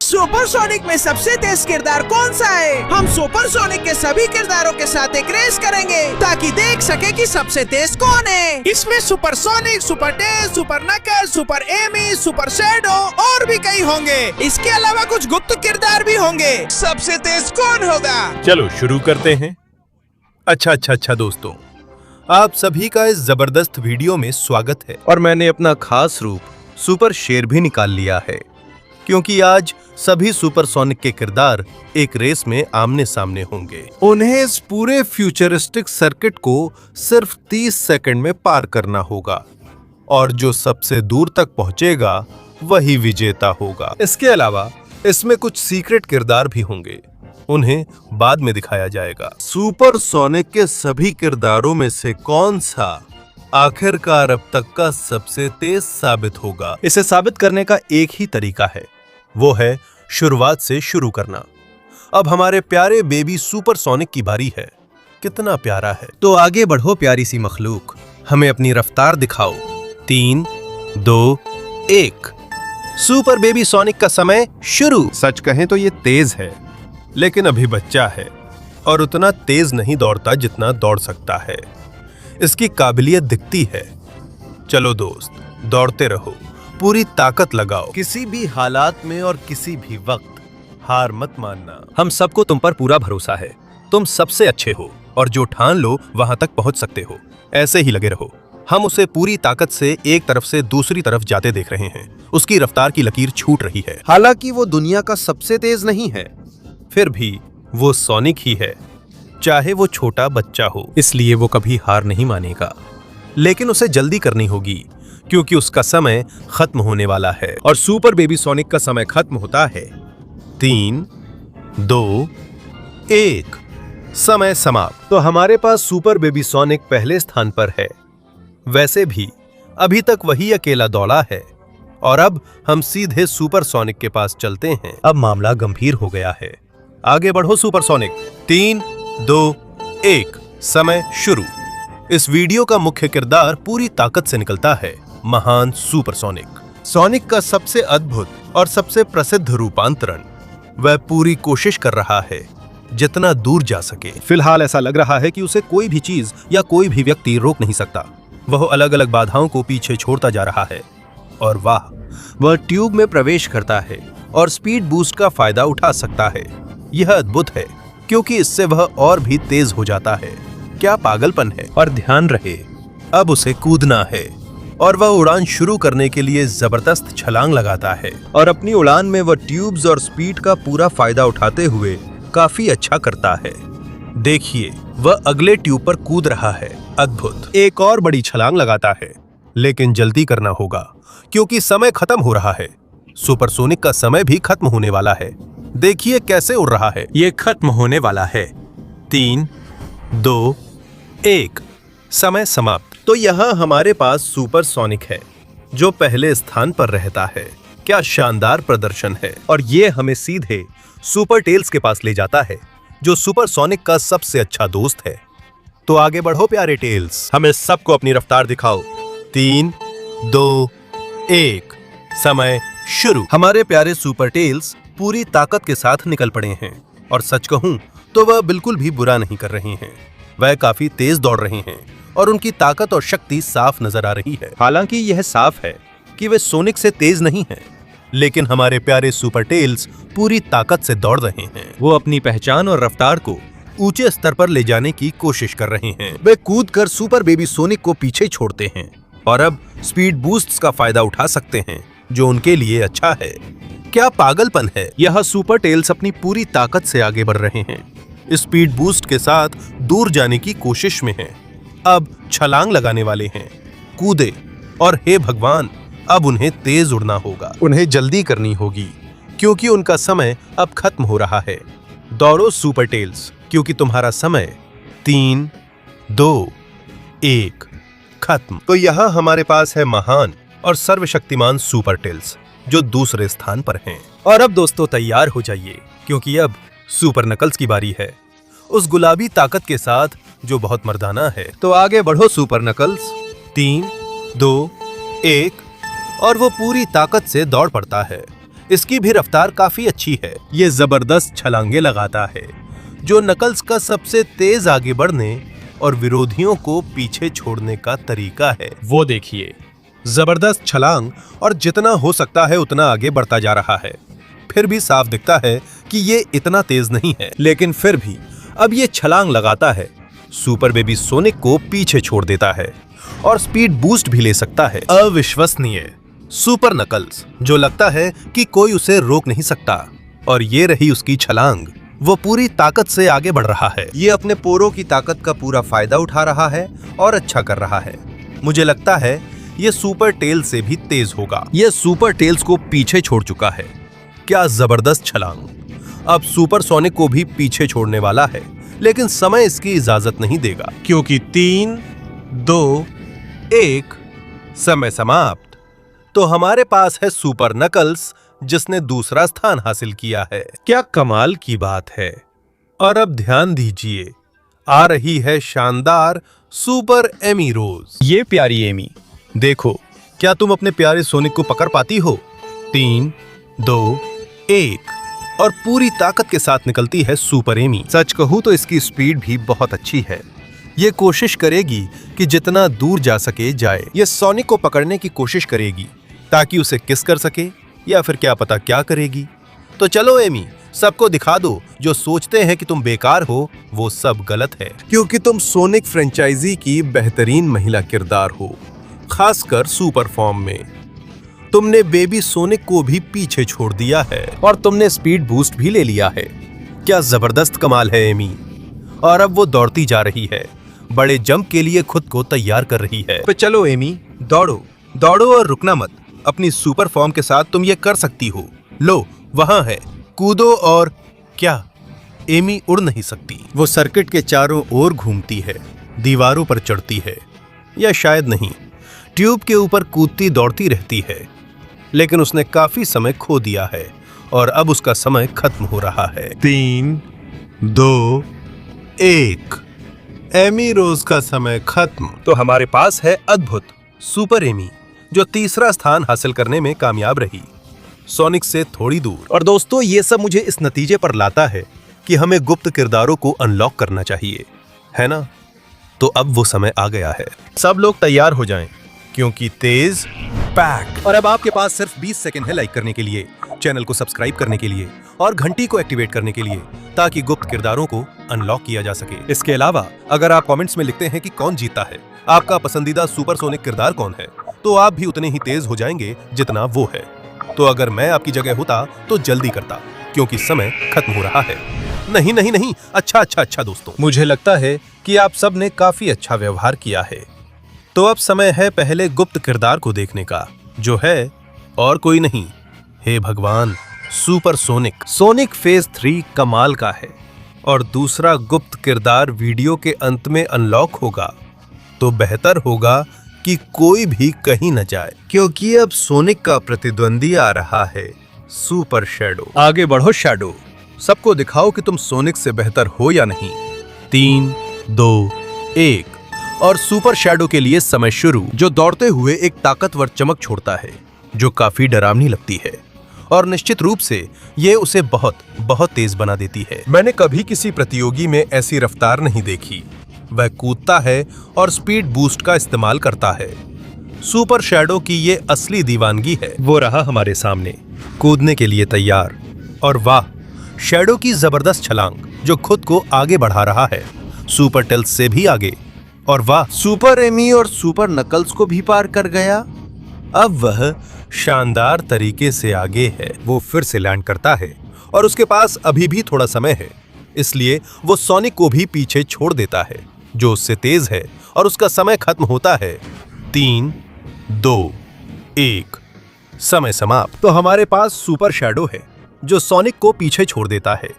Supersonic में सबसे तेज किरदार कौन सा है? हम सुपरसोनिक के सभी किरदारों के साथ एक रेस करेंगे ताकि देख सके कि सबसे तेज कौन है। इसमें सुपरसोनिक, सुपर टेज, सुपर नकल, सुपर एमी, सुपर शैडो और भी कई होंगे। इसके अलावा कुछ गुप्त किरदार भी होंगे। सबसे तेज कौन होगा? चलो शुरू करते हैं। अच्छा दोस्तों, आप सभी का इस जबरदस्त वीडियो में स्वागत है। और मैंने अपना खास रूप सुपर शेर भी निकाल लिया है, क्योंकि आज सभी सुपरसोनिक के किरदार एक रेस में आमने सामने होंगे। उन्हें इस पूरे फ्यूचरिस्टिक सर्किट को सिर्फ 30 सेकंड में पार करना होगा और जो सबसे दूर तक पहुंचेगा वही विजेता होगा। इसके अलावा इसमें कुछ सीक्रेट किरदार भी होंगे, उन्हें बाद में दिखाया जाएगा। सुपरसोनिक के सभी किरदारों में से कौन सा आखिरकार अब तक का सबसे तेज साबित होगा? इसे साबित करने का एक ही तरीका है, वो है शुरुआत से शुरू करना। अब हमारे प्यारे बेबी सुपरसोनिक की बारी है। कितना प्यारा है। तो आगे बढ़ो प्यारी सी मखलूक, हमें अपनी रफ्तार दिखाओ। 3, 2, 1। सुपर बेबी सोनिक का समय शुरू। सच कहें तो ये तेज है, लेकिन अभी बच्चा है और उतना तेज नहीं दौड़ता जितना दौड़ सकता है। इसकी काबिलियत दिखती है। चलो दोस्त, दौड़ते रहो, पूरी ताकत लगाओ। किसी भी हालात में और किसी भी वक्त हार मत मानना। हम सबको तुम पर पूरा भरोसा है। तुम सबसे अच्छे हो और जो ठान लो वहां तक पहुंच सकते हो। ऐसे ही लगे रहो। हम उसे पूरी ताकत से एक तरफ से दूसरी तरफ जाते देख रहे हैं। उसकी रफ्तार की लकीर छूट रही है। हालांकि वो दुनिया का सबसे तेज नहीं है, फिर भी वो सोनिक ही है, चाहे वो छोटा बच्चा हो। इसलिए वो कभी हार नहीं मानेगा, लेकिन उसे जल्दी करनी होगी क्योंकि उसका समय खत्म होने वाला है। और सुपर बेबी सोनिक का समय खत्म होता है 3, 2, 1। समय समाप्त। तो हमारे पास सुपर बेबी सोनिक पहले स्थान पर है। वैसे भी अभी तक वही अकेला दौड़ा है और अब हम सीधे सुपर सोनिक के पास चलते हैं। अब मामला गंभीर हो गया है। आगे बढ़ो सुपरसोनिक। 3, 2, 1। समय शुरू। इस वीडियो का मुख्य किरदार पूरी ताकत से निकलता है, महान सुपरसोनिक। सोनिक का सबसे अद्भुत और सबसे प्रसिद्ध रूपांतरण। वह पूरी कोशिश कर रहा है जितना दूर जा सके। फिलहाल ऐसा लग रहा है कि उसे कोई भी चीज या कोई भी व्यक्ति रोक नहीं सकता। वह अलग अलग बाधाओं को पीछे छोड़ता जा रहा है और वह ट्यूब में प्रवेश करता है और स्पीड बूस्ट का फायदा उठा सकता है। यह अद्भुत है क्योंकि इससे वह और भी तेज हो जाता है। क्या पागलपन है। और ध्यान रहे, अब उसे कूदना है और वह उड़ान शुरू करने के लिए जबरदस्त छलांग लगाता है और अपनी उड़ान में वह ट्यूब्स और स्पीड का पूरा फायदा उठाते हुए काफी अच्छा करता है। देखिए, वह अगले ट्यूब पर कूद रहा है। अद्भुत। एक और बड़ी छलांग लगाता है, लेकिन जल्दी करना होगा क्योंकि समय खत्म हो रहा है। सुपरसोनिक का समय भी खत्म होने वाला है। देखिए कैसे उड़ रहा है। ये खत्म होने वाला है। 3, 2, 1। समय समाप्त। तो यहाँ हमारे पास सुपरसोनिक है जो पहले स्थान पर रहता है। क्या शानदार प्रदर्शन है। और ये हमें सीधे सुपर टेल्स के पास ले जाता है जो सुपरसोनिक का सबसे अच्छा दोस्त है। तो आगे बढ़ो प्यारे टेल्स, हमें सबको अपनी रफ्तार दिखाओ। 3, 2, 1। समय शुरू। हमारे प्यारे सुपर टेल्स पूरी ताकत के साथ निकल पड़े हैं और सच कहूं तो वह बिल्कुल भी बुरा नहीं कर रहे हैं। वह काफी तेज दौड़ रहे हैं और उनकी ताकत और शक्ति साफ नजर आ रही है। हालांकि यह साफ है कि वे सोनिक से तेज नहीं हैं, लेकिन हमारे प्यारे सुपर टेल्स पूरी ताकत से दौड़ रहे हैं। वो अपनी पहचान और रफ्तार को ऊंचे स्तर पर ले जाने की कोशिश कर रहे हैं। वे कूदकर सुपर बेबी सोनिक को पीछे छोड़ते हैं और अब स्पीड बूस्ट्स का फायदा उठा सकते हैं जो उनके लिए अच्छा है। क्या पागलपन है। यह सुपर टेल्स अपनी पूरी ताकत से आगे बढ़ रहे हैं। स्पीड बूस्ट के साथ दूर जाने की कोशिश में हैं। अब छलांग लगाने वाले हैं। कूदे और हे भगवान, अब उन्हें तेज उड़ना होगा। उन्हें जल्दी करनी होगी क्योंकि उनका समय अब खत्म हो रहा है। दौड़ो सुपर टेल्स, क्योंकि तुम्हारा समय 3, 2, 1 खत्म। तो यहाँ हमारे पास है महान और सर्वशक्तिमान सुपर टेल्स जो दूसरे स्थान पर हैं। और अब दोस्तों तैयार हो जाइए क्योंकि अब सुपर नकल्स की बारी है, उस गुलाबी ताकत के साथ जो बहुत मर्दाना है। तो आगे बढ़ो सुपर नकल्स। 3, 2, 1 और वो पूरी ताकत से दौड़ पड़ता है। इसकी भी रफ्तार काफी अच्छी है। ये जबरदस्त छलांगे लगाता है, जो नकल्स का सबसे तेज आगे बढ़ने और विरोधियों को पीछे छोड़ने का तरीका है। वो देखिए, जबरदस्त छलांग और जितना हो सकता है उतना आगे बढ़ता जा रहा है। फिर भी साफ दिखता है कि ये इतना तेज नहीं है, लेकिन फिर भी अब ये छलांग लगाता है, सुपर बेबी सोनिक को पीछे छोड़ देता है और स्पीड बूस्ट भी ले सकता है। अविश्वसनीय सुपर नकल्स, जो लगता है कि कोई उसे रोक नहीं सकता। और ये रही उसकी छलांग, वो पूरी ताकत से आगे बढ़ रहा है। ये अपने पोरों की ताकत का पूरा फायदा उठा रहा है और अच्छा कर रहा है। मुझे लगता है ये सुपर टेल से भी तेज होगा। ये सुपर टेल्स को पीछे छोड़ चुका है। क्या जबरदस्त छलांग! अब सुपर सोनिक को भी पीछे छोड़ने वाला है, लेकिन समय इसकी इजाजत नहीं देगा, क्योंकि 3, 2, 1 समय समाप्त। तो हमारे पास है सुपर नकल्स, जिसने दूसरा स्थान हासिल किया है। क्या कमाल की बात है। और अब ध्यान दीजिए, आ रही है शानदार सुपर एमी रोज। ये प्यारी एमी, देखो, क्या तुम अपने प्यारे सोनिक को पकड़ पाती हो? 3, 2, 1 और पूरी ताकत के साथ निकलती है सुपर एमी। सच कहूं तो इसकी स्पीड भी बहुत अच्छी है। ये कोशिश करेगी कि जितना दूर जा सके जाए। ये सोनिक को पकड़ने की कोशिश करेगी ताकि उसे किस कर सके, या फिर क्या पता क्या करेगी। तो चलो एमी, सबको दिखा दो, जो सोचते हैं कि तुम बेकार हो वो सब गलत है, क्योंकि तुम सोनिक फ्रेंचाइजी की बेहतरीन महिला किरदार हो, खासकर सुपर फॉर्म में। तुमने बेबी सोनिक को भी पीछे छोड़ दिया है और तुमने स्पीड बूस्ट भी ले लिया है। क्या जबरदस्त कमाल है एमी। और अब वो दौड़ती जा रही है, बड़े जंप के लिए खुद को तैयार कर रही है। तो चलो एमी, दौड़ो दौड़ो और रुकना मत। अपनी सुपर फॉर्म के साथ तुम ये कर सकती हो। लो, वहां है, कूदो। और क्या एमी उड़ नहीं सकती? वो सर्किट के चारों ओर घूमती है, दीवारों पर चढ़ती है, या शायद नहीं, ट्यूब के ऊपर कूदती दौड़ती रहती है। लेकिन उसने काफी समय खो दिया है और अब उसका समय खत्म हो रहा है। 3, 2, 1 एमी रोज का समय खत्म। तो हमारे पास है अद्भुत सुपर एमी, जो तीसरा स्थान हासिल करने में कामयाब रही, सोनिक से थोड़ी दूर। और दोस्तों, ये सब मुझे इस नतीजे पर लाता है कि हमें गुप्त किरदारों को अनलॉक करना चाहिए, है ना? तो अब वो समय आ गया है। सब लोग तैयार हो जाएं, क्योंकि तेज पैक। और अब आपके पास सिर्फ 20 सेकंड है लाइक करने के लिए, चैनल को सब्सक्राइब करने के लिए और घंटी को एक्टिवेट करने के लिए, ताकि गुप्त किरदारों को अनलॉक किया जा सके। इसके अलावा अगर आप कमेंट्स में लिखते हैं कि कौन जीता है, आपका पसंदीदा सुपरसोनिक किरदार कौन है, तो आप भी उतने ही तेज हो जाएंगे जितना वो है। तो अगर मैं आपकी जगह होता तो जल्दी करता, क्योंकि समय खत्म हो रहा है। नहीं नहीं नहीं, अच्छा दोस्तों, मुझे लगता है कि आप सब ने काफी अच्छा व्यवहार किया है। तो अब समय है पहले गुप्त किरदार को देखने का, जो है और कोई नहीं, हे भगवान, सुपर सोनिक। सोनिक फेज 3 कमाल का है और दूसरा गुप्त किरदार वीडियो के अंत में अनलॉक होगा। तो बेहतर होगा कि कोई भी कहीं न जाए, क्योंकि अब सोनिक का प्रतिद्वंदी आ रहा है, सुपर शैडो। आगे बढ़ो शैडो, सबको दिखाओ कि तुम सोनिक से बेहतर हो या नहीं। 3, 2, 1 और सुपर शैडो के लिए समय शुरू, जो दौड़ते हुए एक ताकतवर चमक छोड़ता है, जो काफी डरावनी लगती है और निश्चित रूप से ये उसे बहुत बहुत तेज बना देती है। मैंने कभी किसी प्रतियोगी में ऐसी रफ्तार नहीं देखी। वह कूदता है और स्पीड बूस्ट का इस्तेमाल करता है। सुपर शैडो की ये असली दीवानगी है। वो रहा हमारे सामने, कूदने के लिए तैयार। और वाह, शैडो की जबरदस्त छलांग, जो खुद को आगे बढ़ा रहा है, सुपर टेल्स से भी आगे। और वाह, सुपर एमी और सुपर नकल्स को भी पार कर गया। अब वह शानदार तरीके से आगे है। वो फिर से लैंड करता है और उसके पास अभी भी थोड़ा समय है, इसलिए वो सोनिक को भी पीछे छोड़ देता है, जो उससे तेज है, और उसका समय खत्म होता है। 3, 2, 1 समय समाप्त। तो हमारे पास सुपर शैडो है, जो सोनिक को पीछे छोड़ देता है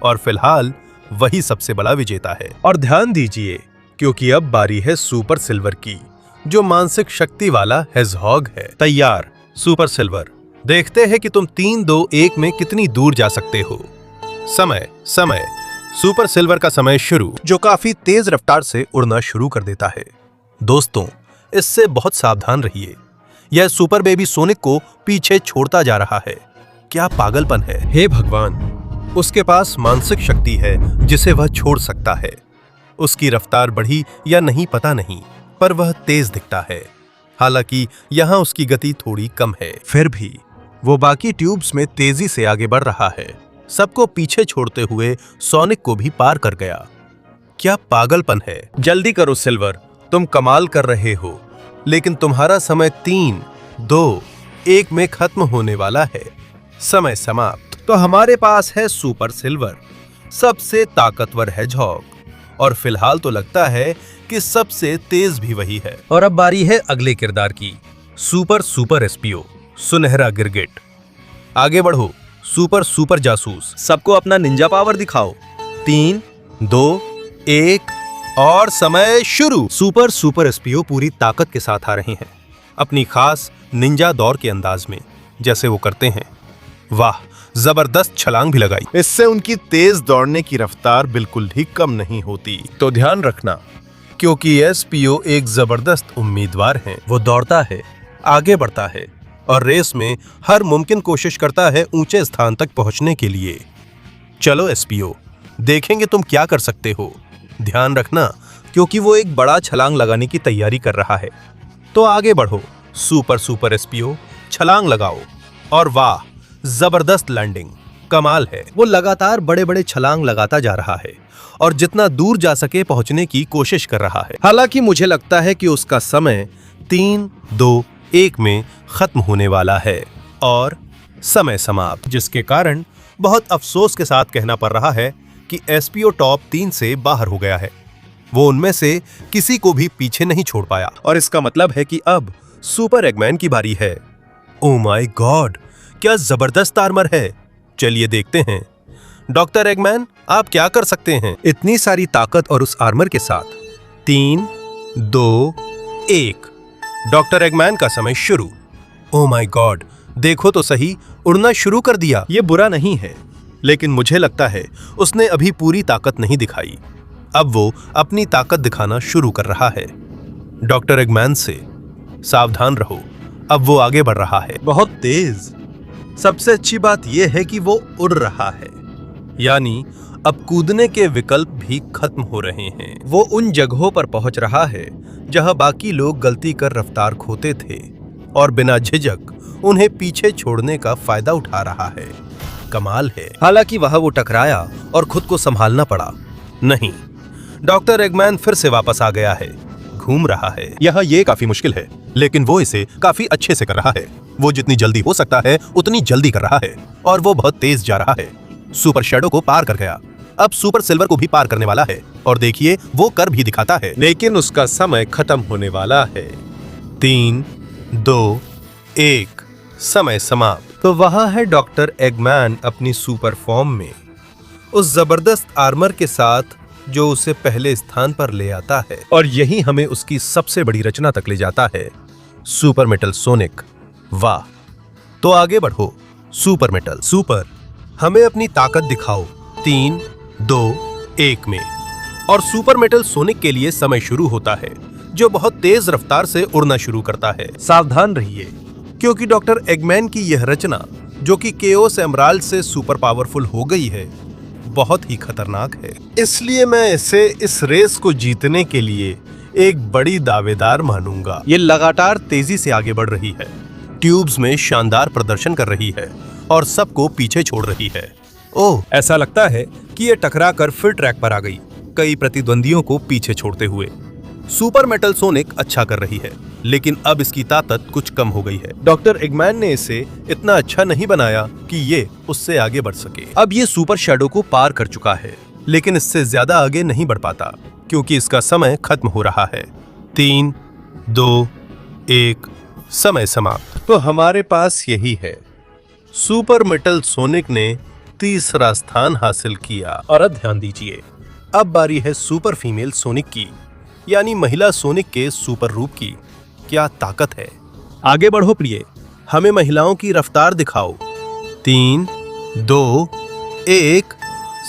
और फिलहाल वही सबसे बड़ा विजेता है। और ध्यान दीजिए, क्योंकि अब बारी है सुपर सिल्वर की, जो मानसिक शक्ति वाला हेजहॉग है। तैयार सुपर सिल्वर, देखते हैं कि तुम 3, 2, 1 में कितनी दूर जा सकते हो। समय सुपर सिल्वर का समय शुरू, जो काफी तेज रफ्तार से उड़ना शुरू कर देता है। दोस्तों, इससे बहुत सावधान रहिए, यह सुपर बेबी सोनिक को पीछे छोड़ता जा रहा है। क्या पागलपन है। हे भगवान, उसके पास मानसिक शक्ति है जिसे वह छोड़ सकता है। उसकी रफ्तार बढ़ी या नहीं पता नहीं, पर वह तेज दिखता है। हालांकि यहाँ उसकी गति थोड़ी कम है, फिर भी वो बाकी ट्यूब्स में तेजी से आगे बढ़ रहा है। सबको पीछे छोड़ते हुए सोनिक को भी पार कर गया। क्या पागलपन है। जल्दी करो सिल्वर, तुम कमाल कर रहे हो, लेकिन तुम्हारा समय 3, 2, 1 में खत्म होने वाला है। समय समाप्त। तो हमारे पास है सुपर सिल्वर, सबसे ताकतवर हेजहॉग, और फिलहाल तो लगता है कि सबसे तेज भी वही है। और अब बारी है अगले किरदार की, सुपर एसपीओ, सुनहरा गिरगिट। आगे बढ़ो सुपर जासूस, सबको अपना निंजा पावर दिखाओ। 3, 2, 1 और समय शुरू। सुपर एसपीओ पूरी ताकत के साथ आ रहे हैं, अपनी खास निंजा दौड़ के अंदाज में, जैसे वो करते हैं। वाह, जबरदस्त छलांग भी लगाई। इससे उनकी तेज दौड़ने की रफ्तार बिल्कुल भी कम नहीं होती। तो ध्यान रखना, क्योंकि एसपीओ एक जबरदस्त उम्मीदवार हैं। वो दौड़ता है, आगे बढ़ता है और रेस में हर मुमकिन कोशिश करता है ऊंचे स्थान तक पहुंचने के लिए। चलो एसपीओ, देखेंगे तुम क्या कर सकते हो। ध्यान रखना, क्योंकि वो एक बड़ा छलांग लगाने की तैयारी कर रहा है। तो आगे बढ़ो सुपर एसपीओ, छलांग लगाओ। और वाह, जबरदस्त लैंडिंग, कमाल है। वो लगातार बड़े छलांग लगाता जा रहा है और जितना दूर जा सके पहुंचने की कोशिश कर रहा है। हालांकि मुझे लगता है कि उसका समय 3, 2, 1 में खत्म होने वाला है और समय समाप्त, जिसके कारण बहुत अफसोस के साथ कहना पड़ रहा है कि एसपीओ टॉप 3 से बाहर हो गया है। वो उनमें से किसी को भी पीछे नहीं छोड़ पाया और इसका मतलब है कि अब सुपर एगमैन की बारी है। ओ माय गॉड, क्या जबरदस्त आर्मर है। चलिए देखते हैं। डॉक्टर एगमैन, आप क्या कर सकते हैं इतनी सारी ताकत और उस आर्मर के साथ। 3, 2, 1 डॉक्टर एगमैन का समय शुरू। ओ माय गॉड, देखो तो सही, उड़ना शुरू कर दिया। ये बुरा नहीं है, लेकिन मुझे लगता है उसने अभी पूरी ताकत नहीं दिखाई। अब वो अपनी ताकत दिखाना शुरू कर रहा है। डॉक्टर एगमैन से सावधान रहो, अब वो आगे बढ़ रहा है, बहुत तेज। सबसे अच्छी बात यह है कि वो उड़ रहा है, यानी अब कूदने के विकल्प भी खत्म हो रहे हैं। वो उन जगहों पर पहुंच रहा है जहां बाकी लोग गलती कर रफ्तार खोते थे और बिना झिझक उन्हें पीछे छोड़ने का फायदा उठा रहा है। कमाल है। हालांकि वहां वो टकराया और खुद को संभालना पड़ा। नहीं, डॉक्टर एगमैन फिर से वापस आ गया है, घूम रहा है। यहाँ ये काफी मुश्किल है, लेकिन वो इसे काफी अच्छे से कर रहा है। वो जितनी जल्दी हो सकता है उतनी जल्दी कर रहा है और वो बहुत तेज जा रहा है। सुपर शैडो को पार कर गया, अब सुपर सिल्वर को भी पार करने वाला है और देखिए वो कर भी दिखाता है, लेकिन उसका समय खत्म होने वाला है। 3, 2, 1 समय समाप्त। तो वहां है डॉक्टर एगमैन अपनी सुपर फॉर्म में, उस जबरदस्त आर्मर के साथ जो उसे पहले स्थान पर ले आता है और यही हमें उसकी सबसे बड़ी रचना तक ले जाता है, सुपर मेटल सोनिक। वाह, तो आगे बढ़ो सुपर मेटल। सुपर, हमें अपनी ताकत दिखाओ। 3, 2, 1 में और सुपर मेटल सोनिक के लिए समय शुरू होता है, जो बहुत तेज रफ्तार से उड़ना शुरू करता है। सावधान रहिए, क्योंकि डॉक्टर एगमैन की यह रचना, जो कि केओस एमराल्ड से सुपर पावरफुल हो गई है, बहुत ही खतरनाक है। इसलिए मैं इसे इस रेस को जीतने के लिए एक बड़ी दावेदार मानूंगा। ये लगातार तेजी से आगे बढ़ रही है, ट्यूब्स में शानदार प्रदर्शन कर रही है और सबको पीछे छोड़ रही है। ओह, ऐसा लगता है कि ये टकरा कर फिर ट्रैक पर आ गई, कई प्रतिद्वंदियों को पीछे छोड़ते हुए। सुपर मेटल सोनिक अच्छा कर रही है, लेकिन अब इसकी ताकत कुछ कम हो गई है। डॉक्टर एगमैन ने इसे इतना अच्छा नहीं बनाया कि ये उससे आगे बढ़ सके। अब ये सुपर शैडो को पार कर चुका है, लेकिन इससे ज्यादा आगे नहीं बढ़ पाता, क्योंकि इसका समय खत्म हो रहा है। 3, 2, 1 समय समाप्त। तो हमारे पास यही है, सुपर मेटल सोनिक ने तीसरा स्थान हासिल किया। और अब ध्यान दीजिए, अब बारी है सुपर फीमेल सोनिक की, यानी महिला सोनिक के सुपर रूप की। क्या ताकत है। आगे बढ़ो प्रिय, हमें महिलाओं की रफ्तार दिखाओ। 3, 2, 1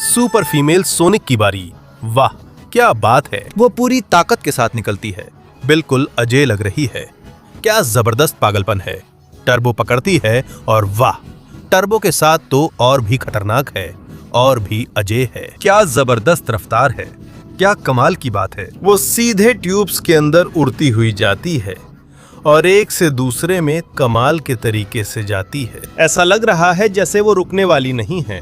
सुपर फीमेल सोनिक की बारी। वाह, क्या बात है। वो पूरी ताकत के साथ निकलती है, बिल्कुल अजय लग रही है। क्या जबरदस्त पागलपन है। टर्बो पकड़ती है और वाह, टर्बो के साथ तो और भी खतरनाक है, और भी अजय है। क्या जबरदस्त रफ्तार है, क्या कमाल की बात है। वो सीधे ट्यूब्स के अंदर उड़ती हुई जाती है और एक से दूसरे में कमाल के तरीके से जाती है। ऐसा लग रहा है जैसे वो रुकने वाली नहीं है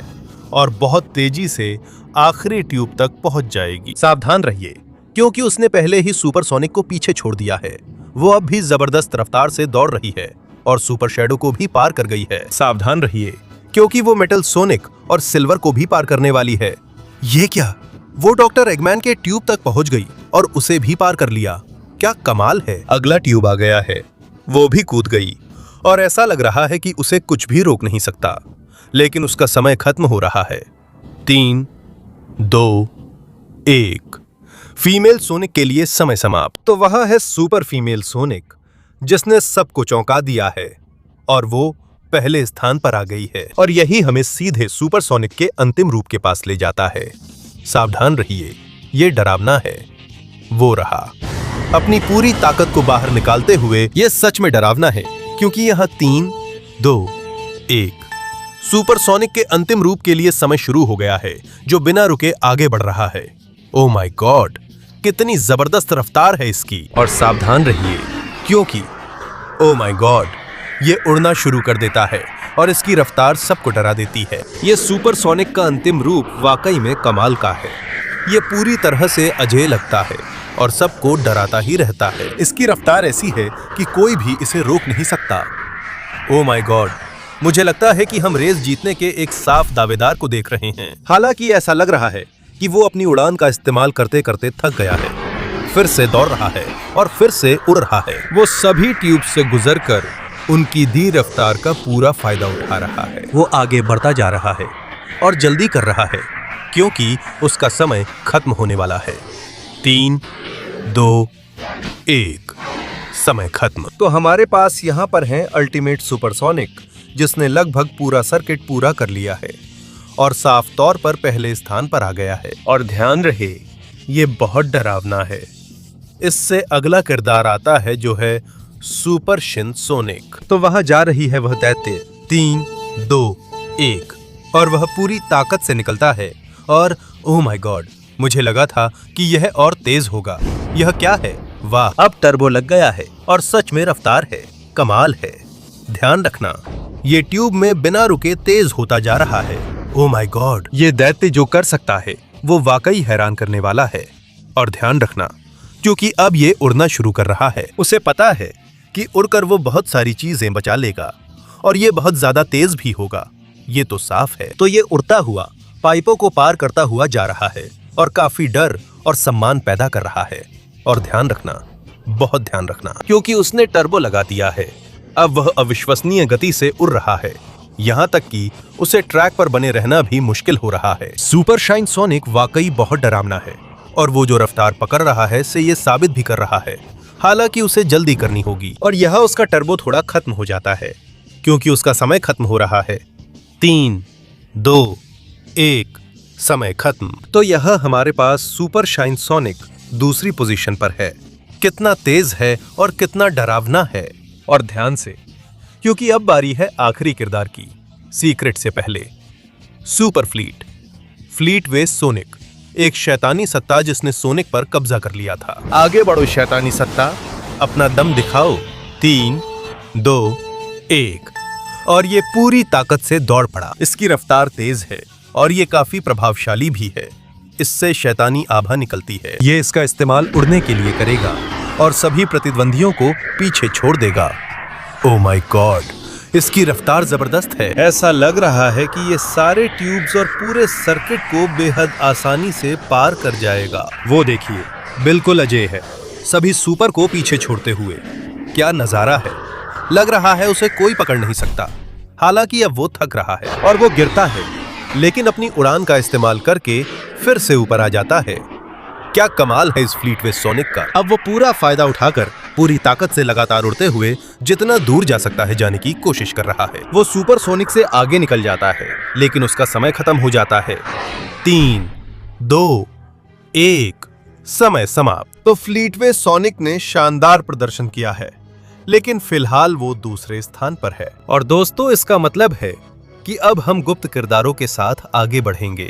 और बहुत तेजी से आखिरी ट्यूब तक पहुंच जाएगी। सावधान रहिए, क्योंकि उसने पहले ही सुपरसोनिक को पीछे छोड़ दिया है। वो अब भी जबरदस्त रफ्तार से दौड़ रही है और सुपर शैडो को भी पार कर गई है। सावधान रहिए, क्योंकि वो मेटल सोनिक और सिल्वर को भी पार करने वाली है। ये क्या, वो डॉक्टर एगमैन के ट्यूब तक पहुंच गई और उसे भी पार कर लिया। क्या कमाल है। अगला ट्यूब आ गया है, वो भी कूद गई और ऐसा लग रहा है कि उसे कुछ भी रोक नहीं सकता। लेकिन उसका समय खत्म हो रहा है। 3, 2, 1। फीमेल सोनिक के लिए समय समाप्त। तो वह है सुपर फीमेल सोनिक, जिसने सबको चौंका दिया है और वो पहले स्थान पर आ गई है। और यही हमें सीधे सुपर सोनिक के अंतिम रूप के पास ले जाता है। सावधान रहिए, ये डरावना है। वो रहा, अपनी पूरी ताकत को बाहर निकालते हुए। ये सच में डरावना है, क्योंकि यहाँ 3, 2, 1। सुपरसोनिक के अंतिम रूप के लिए समय शुरू हो गया है, जो बिना रुके आगे बढ़ रहा है। ओ माय गॉड, कितनी जबरदस्त रफ्तार है इसकी। और सावधान रहिए, क्योंकि ओ माय गॉड, ये उड़ना शुरू कर देता है और इसकी रफ्तार सबको डरा देती है। ये सुपरसोनिक का अंतिम रूप वाकई में कमाल का है। ये पूरी तरह से अजय लगता है और सबको डराता ही रहता है। इसकी रफ्तार ऐसी है कि कोई भी इसे रोक नहीं सकता। ओ माय गॉड, मुझे लगता है कि हम रेस जीतने के एक साफ दावेदार को देख रहे हैं। हालांकि ऐसा लग रहा है कि वो अपनी उड़ान का इस्तेमाल करते करते थक गया है, फिर से दौड़ रहा है और फिर से उड़ रहा है। वो सभी ट्यूब से गुजरकर उनकी दी रफ्तार का पूरा फायदा उठा रहा है। वो आगे बढ़ता जा रहा है और जल्दी कर रहा है, क्योंकि उसका समय खत्म होने वाला है। 3, 2, 1। समय खत्म। तो हमारे पास यहाँ पर है अल्टीमेट सुपरसोनिक, जिसने लगभग पूरा सर्किट पूरा कर लिया है और साफ तौर पर पहले स्थान पर आ गया है। और ध्यान रहे, ये बहुत डरावना है। इससे अगला किरदार आता है, जो है सुपर शिन सोनिक। तो वहां जा रही है वह दैत्य। 3, 2, 1। और वह पूरी ताकत से निकलता है और ओह माय गॉड, मुझे लगा था कि यह और तेज होगा। यह क्या है? वाह, अब टर्बो लग गया है और सच में रफ्तार है, कमाल है। ध्यान रखना, ये ट्यूब में बिना रुके तेज होता जा रहा है। ओह माय गॉड, ये दैत्य जो कर सकता है वो वाकई हैरान करने वाला है। और ध्यान रखना, क्योंकि अब ये उड़ना शुरू कर रहा है। उसे पता है कि उड़कर वो बहुत सारी चीजें बचा लेगा और ये बहुत ज्यादा तेज भी होगा। ये तो साफ है। तो ये उड़ता हुआ पाइपों को पार करता हुआ जा रहा है और काफी डर और सम्मान पैदा कर रहा है। और ध्यान रखना, बहुत ध्यान रखना, क्योंकि उसने टर्बो लगा दिया है। अब वह अविश्वसनीय गति से उड़ रहा है, यहाँ तक कि उसे ट्रैक पर बने रहना भी मुश्किल हो रहा है। सुपर शाइन सोनिक वाकई बहुत डरावना है और वो जो रफ्तार पकड़ रहा है से ये साबित भी कर रहा है। हालांकि उसे जल्दी करनी होगी और यह उसका टर्बो थोड़ा खत्म हो जाता है, क्योंकि उसका समय खत्म हो रहा है। 3, 2, 1। समय खत्म। तो यह हमारे पास सुपर शाइन सोनिक दूसरी पोजीशन पर है। कितना तेज है और कितना डरावना है। और ध्यान से, क्योंकि अब बारी है आखिरी किरदार की। सीक्रेट से पहले सुपर फ्लीट, फ्लीट वे सोनिक, एक शैतानी सत्ता जिसने सोनिक पर कब्जा कर लिया था। आगे बढ़ो शैतानी सत्ता, अपना दम दिखाओ। 3, 2, 1। और ये पूरी ताकत से दौड़ पड़ा। इसकी रफ्तार तेज है और ये काफी प्रभावशाली भी है। इससे शैतानी आभा निकलती है। ये इसका इस्तेमाल उड़ने के लिए करेगा और सभी प्रतिद्वंदियों को पीछे छोड़ देगा। ओह माय गॉड, इसकी रफ्तार जबरदस्त है। ऐसा लग रहा है कि ये सारे ट्यूब्स और पूरे सर्किट को बेहद आसानी से पार कर जाएगा। वो देखिए, बिल्कुल अजय है, सभी सुपर को पीछे छोड़ते हुए। क्या नजारा है। लग रहा है उसे कोई पकड़ नहीं सकता। हालांकि अब वो थक रहा है और वो गिरता है, लेकिन अपनी उड़ान का इस्तेमाल करके फिर से ऊपर आ जाता है। क्या कमाल है इस फ्लीट वे सोनिक का। अब वो पूरा फायदा उठाकर पूरी ताकत से लगातार उड़ते हुए जितना दूर जा सकता है जाने की कोशिश कर रहा है। वो सुपर सोनिक से आगे निकल जाता है, लेकिन उसका समय खत्म हो जाता है। 3, 2, 1। समय समाप्त। तो फ्लीट वे सोनिक ने शानदार प्रदर्शन किया है, लेकिन फिलहाल वो दूसरे स्थान पर है। और दोस्तों, इसका मतलब है कि अब हम गुप्त किरदारों के साथ आगे बढ़ेंगे।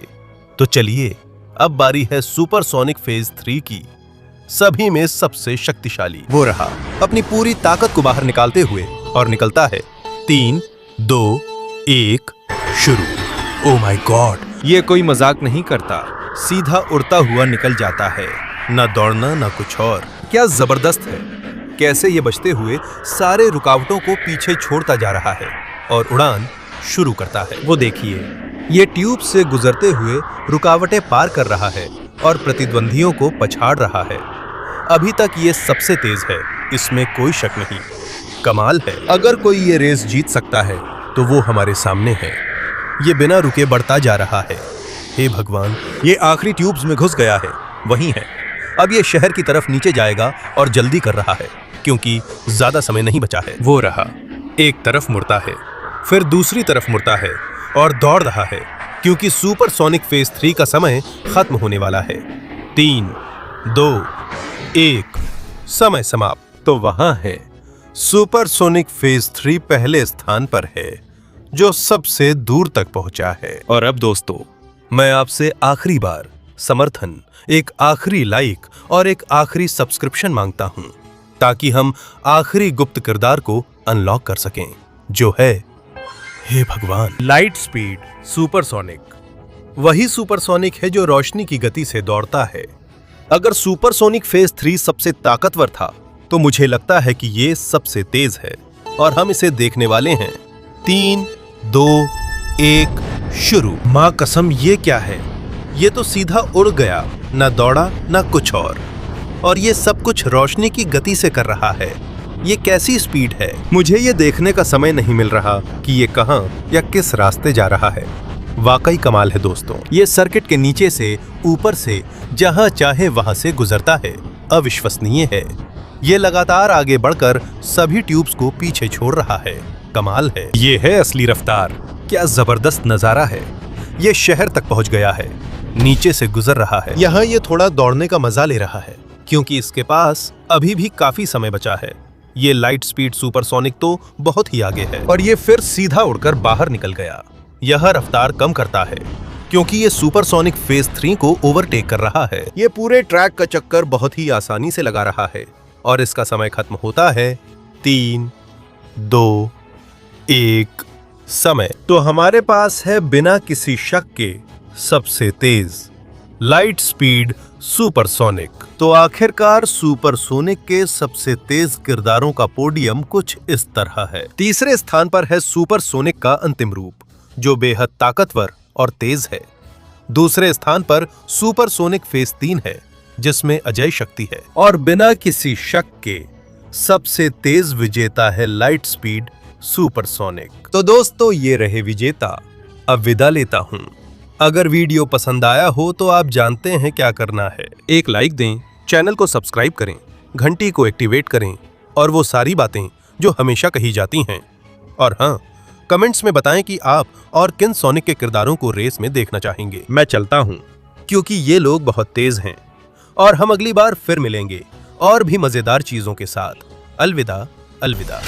तो चलिए, अब बारी है सुपरसोनिक फेज 3 की। सभी में सबसे शक्तिशाली वो रहा, अपनी पूरी ताकत को बाहर निकालते हुए, और निकलता है 3, 2, 1 शुरू। ओ माय गॉड, ये कोई मजाक नहीं करता, सीधा उड़ता हुआ निकल जाता है। ना दौड़ना ना कुछ और। क्या जबरदस्त है, कैसे ये बचते हुए सारे रुकावटों को पीछे छोड़ता जा रहा है और उड़ान शुरू करता है। वो देखिए, ये ट्यूब से गुजरते हुए रुकावटें पार कर रहा है और प्रतिद्वंदियों को पछाड़ रहा है। अभी तक ये सबसे तेज है, इसमें कोई शक नहीं। कमाल है, अगर कोई ये रेस जीत सकता है तो वो हमारे सामने है। ये बिना रुके बढ़ता जा रहा है। हे भगवान, ये आखिरी ट्यूब्स में घुस गया है, वहीं है। अब ये शहर की तरफ नीचे जाएगा और जल्दी कर रहा है क्योंकि ज्यादा समय नहीं बचा है। वो रहा, एक तरफ मुड़ता है, फिर दूसरी तरफ मुड़ता है और दौड़ रहा है क्योंकि सुपरसोनिक फेज 3 का समय खत्म होने वाला है। 3, 2, 1 समय समाप्त। तो वहां है, सुपरसोनिक फेज 3 पहले स्थान पर है, जो सबसे दूर तक पहुंचा है। और अब दोस्तों, मैं आपसे आखिरी बार समर्थन, एक आखिरी लाइक और एक आखिरी सब्सक्रिप्शन मांगता हूं, ताकि हम आखिरी गुप्त किरदार को अनलॉक कर सकें, जो है, हे भगवान, लाइट स्पीड सुपरसोनिक। वही सुपरसोनिक है जो रोशनी की गति से दौड़ता है। अगर सुपरसोनिक फेज 3 सबसे ताकतवर था, तो मुझे लगता है कि ये सबसे तेज है और हम इसे देखने वाले हैं। 3, 2, 1 शुरू। मां कसम, ये क्या है? ये तो सीधा उड़ गया, ना दौड़ा ना कुछ और ये सब कुछ रोशनी की गति से कर रहा है। ये कैसी स्पीड है? मुझे ये देखने का समय नहीं मिल रहा कि ये कहां या किस रास्ते जा रहा है। वाकई कमाल है दोस्तों। ये सर्किट के नीचे से, ऊपर से, जहां चाहे वहां से गुजरता है। अविश्वसनीय है। ये लगातार आगे बढ़कर सभी ट्यूब्स को पीछे छोड़ रहा है। कमाल है। ये है असली रफ्तार। क्या जबरदस्त नजारा है। ये शहर तक पहुंच गया है, नीचे से गुजर रहा है। यहाँ ये थोड़ा दौड़ने का मजा ले रहा है क्योंकि इसके पास अभी भी काफी समय बचा है। ये लाइट स्पीड सुपरसोनिक तो बहुत ही आगे है और ये फिर सीधा उड़कर बाहर निकल गया। यह रफ्तार कम करता है क्योंकि ये सुपरसोनिक फेज 3 को ओवरटेक कर रहा है। ये पूरे ट्रैक का चक्कर बहुत ही आसानी से लगा रहा है और इसका समय खत्म होता है 3, 2, 1 समय। तो हमारे पास है बिना किसी शक के सबसे तेज लाइट स्पीड सुपरसोनिक। तो आखिरकार सुपरसोनिक के सबसे तेज किरदारों का पोडियम कुछ इस तरह है। तीसरे स्थान पर है सुपरसोनिक का अंतिम रूप, जो बेहद ताकतवर और तेज है। दूसरे स्थान पर सुपरसोनिक फेज 3 है, जिसमें अजय शक्ति है। और बिना किसी शक के सबसे तेज विजेता है लाइट स्पीड सुपरसोनिक। तो दोस्तों, ये रहे विजेता। अब विदा लेता हूं। अगर वीडियो पसंद आया हो तो आप जानते हैं क्या करना है। एक लाइक दें, चैनल को सब्सक्राइब करें, घंटी को एक्टिवेट करें और वो सारी बातें जो हमेशा कही जाती हैं। और हाँ, कमेंट्स में बताएं कि आप और किन सोनिक के किरदारों को रेस में देखना चाहेंगे। मैं चलता हूं क्योंकि ये लोग बहुत तेज हैं और हम अगली बार फिर मिलेंगे और भी मजेदार चीजों के साथ। अलविदा, अलविदा।